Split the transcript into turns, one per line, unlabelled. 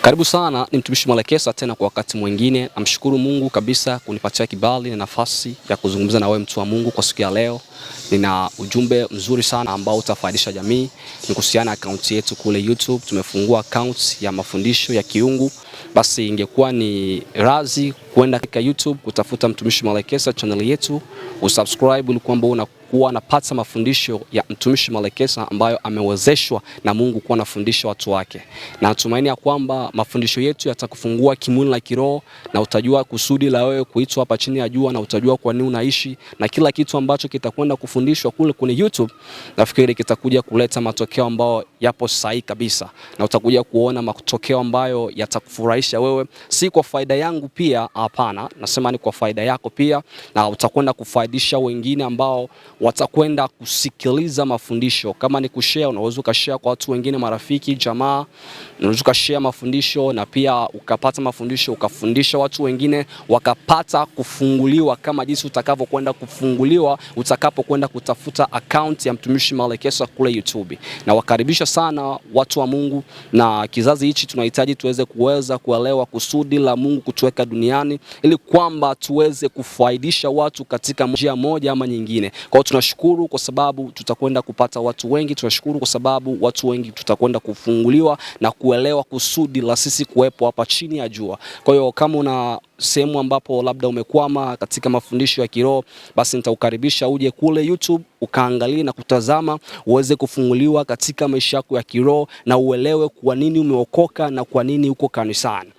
Karibu sana, ni mtumishi Mwalekesa tena kwa wakati mwingine. Namshukuru Mungu kabisa kunipatia kibali na nafasi ya kuzungumza na wewe mtu wa Mungu kwa siku ya leo. Nina ujumbe mzuri sana ambao utafaidisha jamii. Ni kuhusiana na akaunti yetu kule YouTube. Tumefungua account ya mafundisho ya kiungu. Basi ingekuwa ni razi kwenda katika YouTube kutafuta mtumishi Mwalekesa channel yetu, usubscribe ili kwamba unakuwa unapata mafundisho ya mtumishi Mwalekesa ambayo amewezeshwa na Mungu kuwa anafundisha watu wake. Na natumaini ya kwamba mafundisho yetu yatakufungua kimwili na kiroho, na utajua kusudi la wewe kuitwa hapa chini ya jua, na utajua kwa nini unaishi, na kila kitu ambacho kitakwenda kufundishwa kule kwenye YouTube nafikiri kitakuja kuleta matokeo ambayo yapo sahihi kabisa, na utakuja kuona matokeo ambayo yatakufurahisha wewe, si kwa faida yangu pia, hapana, nasema ni kwa faida yako pia, na utakwenda kufaidisha wengine ambao watakwenda kusikiliza mafundisho. Kama ni kushare, unaweza ukashare kwa watu wengine, marafiki, jamaa, unaweza ukashare mafundisho na pia ukapata mafundisho, ukafundisha watu wengine wakapata kufunguliwa kama jinsi utakavyokwenda kufunguliwa utakapokwenda kutafuta account ya mtumishi Mwalekesa kule YouTube. Na wakaribisha sana watu wa Mungu, na kizazi hichi tunahitaji kuweza kuelewa kusudi la Mungu kutuweka duniani ili kwamba tuweze kufaidisha watu katika njia moja ama nyingine. Kwa hiyo tunashukuru kwa sababu tutakwenda kupata watu wengi, tunashukuru kwa sababu watu wengi tutakwenda kufunguliwa na kuelewa kusudi la sisi kuwepo hapa chini ya jua. Kwa hiyo kama una sehemu ambapo labda umekwama katika mafundisho ya kiroho, basi nitakukaribisha uje kule YouTube ukaangalie na kutazama, uweze kufunguliwa katika maisha yako ya kiroho na uelewe kwa nini umeokoka na kwa nini uko kanisani.